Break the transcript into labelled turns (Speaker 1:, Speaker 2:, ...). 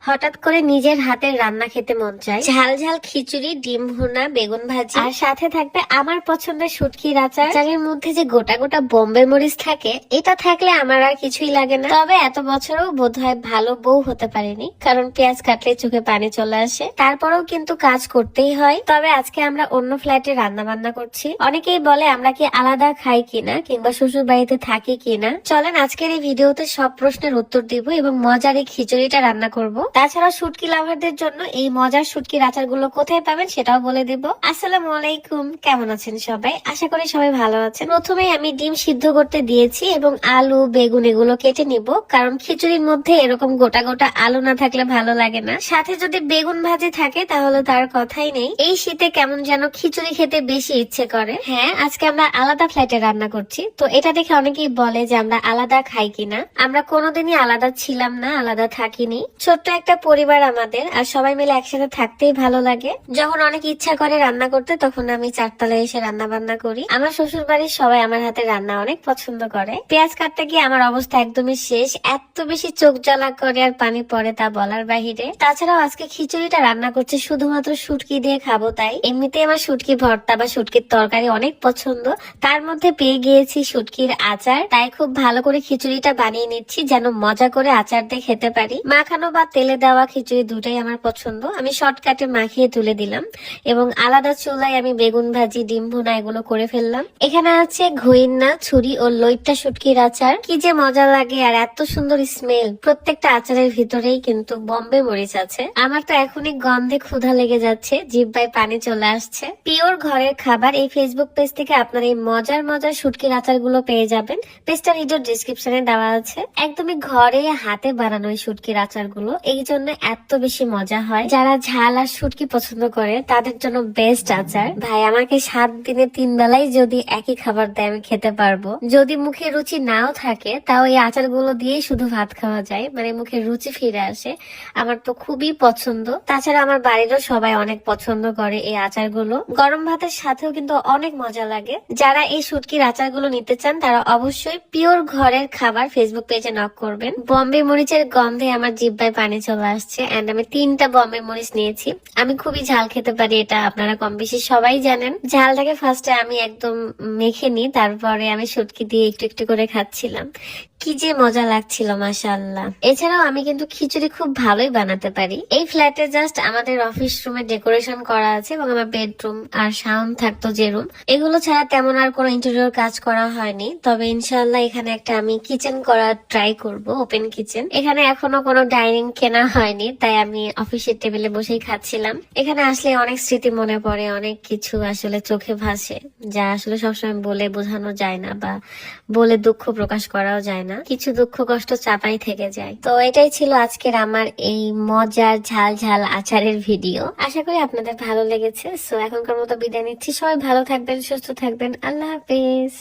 Speaker 1: হঠাৎ করে নিজের হাতের রান্না খেতে মন চায়। ঝাল ঝাল খিচুড়ি, ডিম ভুনা, বেগুন ভাজি, আর সাথে থাকবে আমার পছন্দের শুটকির আচার। আচারের মধ্যে যে গোটা গোটা বোম্বে মরিচ থাকে, এটা থাকলে আমার আর কিছুই লাগে না। তবে এত বছরও বোধহয় ভালো বউ হতে পারিনি, কারণ পেঁয়াজ কাটলে চোখে পানি চলে আসে। তারপরেও কিন্তু কাজ করতেই হয়। তবে আজকে আমরা অন্য ফ্ল্যাটে রান্না বান্না করছি। অনেকেই বলে আমরা কি আলাদা খাই কিনা, কিংবা শ্বশুর বাড়িতে থাকি কিনা। চলেন আজকের এই ভিডিওতে সব প্রশ্নের উত্তর দিব এবং মজার এই খিচুড়িটা রান্না করব। তাছাড়া শুটকি লাভারদের জন্য এই মজার শুটকির আচারগুলো কোথায় পাবেন সেটাও বলে দেব। আসসালামু আলাইকুম, কেমন আছেন সবাই? আশা করি সবাই ভালো আছেন। প্রথমেই আমি ডিম সিদ্ধ করতে দিয়েছি এবং আলু বেগুন এগুলো কেটে নিব, কারণ খিচুড়ির মধ্যে এরকম গোটা গোটা আলু না থাকলে ভালো লাগে না। সাথে যদি বেগুন ভাজি থাকে তাহলে তার কথাই নেই। এই শীতে কেমন যেন খিচুড়ি খেতে বেশি ইচ্ছে করে। হ্যাঁ, আজকে আমরা আলাদা ফ্ল্যাটে রান্না করছি, তো এটা দেখে অনেকেই বলে যে আমরা আলাদা খাই কিনা। আমরা কোনোদিনই আলাদা ছিলাম না, আলাদা থাকিনি। ছোট্ট একটা পরিবার আমাদের, আর সবাই মিলে একসাথে থাকতেই ভালো লাগে। যখন অনেক ইচ্ছা করে রান্না করতে, তখন আমি চারতলায় এসে রান্না বান্না করি। আমার শ্বশুর বাড়ির সবাই আমার হাতে রান্না অনেক পছন্দ করে। পেঁয়াজ কাটতে গিয়ে আমার অবস্থা একদমই শেষ, এত বেশি চোখ জ্বালা করে আর পানি পড়ে তা বলার বাহিরে। তাছাড়াও আজকে খিচুড়িটা রান্না করছে শুধুমাত্র শুটকি দিয়ে খাবো তাই। এমনিতে আমার শুটকি ভর্তা বা শুটকির তরকারি অনেক পছন্দ, তার মধ্যে পেয়ে গিয়েছি শুটকির আচার। তাই খুব ভালো করে খিচুড়িটা বানিয়ে নিচ্ছি, যেন মজা করে আচার দিয়ে খেতে পারি। মাখানো বা তেলে দেওয়া খিচুড়ি দুটাই আমার পছন্দ। আমি শর্টকাটে মাখিয়ে তুলে দিলাম এবং আলাদা চুলায় আমি বেগুন ভাজি, ডিম ভুনা এগুলো করে ফেললাম। এখানে আছে ঘইন্না, ছুরি ও লইট্টা শুটকির আচার। কি যে মজা লাগে আর এত সুন্দর স্মেল। প্রত্যেকটা আচারের ভিতরেই কিন্তু বোম্বে মরিচ আছে। আমার তো এখনই গন্ধে ক্ষুধা লেগে যাচ্ছে, জিহ্বায় পানি চলে আসছে। পিওর ঘরের খাবার এই ফেসবুক পেজ থেকে আপনার এই মজার মজার শুটকির আচার গুলো পেয়ে যাবেন। পেজটা ভিডিওর ডিসক্রিপশনে দেওয়া আছে। একদমই ঘরে হাতে বানানো এই শুটকির আচার গুলো, এই জন্য এত বেশি মজা হয়। যারা ঝাল আর শুটকি পছন্দ করে তাদের জন্য বেস্ট আচার। ভাই, আমাকে 7 দিনে 3 বেলাই যদি একই খাবার দেয় আমি খেতে পারবো। যদি মুখে রুচি নাও থাকে, তাও এই আচার গুলো দিয়েই শুধু ভাত খাওয়া যায়, মানে মুখে রুচি ফিরে আসে। আমার তো খুবই পছন্দ। তাছাড়া আমার বাড়িরও সবাই অনেক পছন্দ করে এই আচারগুলো। গরম ভাতের সাথেও কিন্তু অনেক মজা লাগে। যারা এই শুটকির আচারগুলো নিতে চান তারা অবশ্যই পিওর ঘরের খাবার ফেসবুক পেজে নক করবেন। বম্বে মরিচের গন্ধে আমার জিহ্বায় পানি চলে আসছে। এন্ড আমি 3টা বম্বে মরিচ নিয়েছি। আমি খুবই ঝাল খেতে পারি, এটা আপনারা কম বেশি সবাই জানেন। ঝালটাকে ফার্স্টে আমি একদম মেখে নিই, তারপরে আমি শুটকি দিয়ে একটু একটু করে খাচ্ছিলাম। কি যে মজা লাগছিল, মাশাআল্লাহ। এছাড়াও আমি কিন্তু খিচুড়ি খুব ভালোই বানাতে পারি। এই ফ্ল্যাটে জাস্ট আমাদের অফিস রুমে ডেকোরেশন করা আছে এবং আমার বেডরুম আর সাউন্ড থাকতো যে রুম, এগুলো ছাড়া তেমন আর কোনো ইন্টেরিয়র কাজ করা হয়নি। তবে ইনশাআল্লাহ এখানে একটা আমি কিচেন করার ট্রাই করব, ওপেন কিচেন। এখানে এখনো কোনো ডাইনিং কেনা হয়নি, তাই আমি অফিসের টেবিলে বসেই খাচ্ছিলাম। এখানে আসলে অনেক স্মৃতি মনে পড়ে, অনেক কিছু আসলে চোখে ভাসে, যা আসলে সবসময় বলে বোঝানো যায় না বা বলে দুঃখ প্রকাশ করাও যায় না। কিছু দুঃখ কষ্ট চাপাই থেকে যায়। তো এটাই ছিল আজকের আমার এই মজার ঝাল ঝাল আচারের ভিডিও। আশা করি আপনাদের ভালো লেগেছে। সো এখনকার মতো বিদায় নিচ্ছি। সবাই ভালো থাকবেন, সুস্থ থাকবেন। আল্লাহ হাফেজ।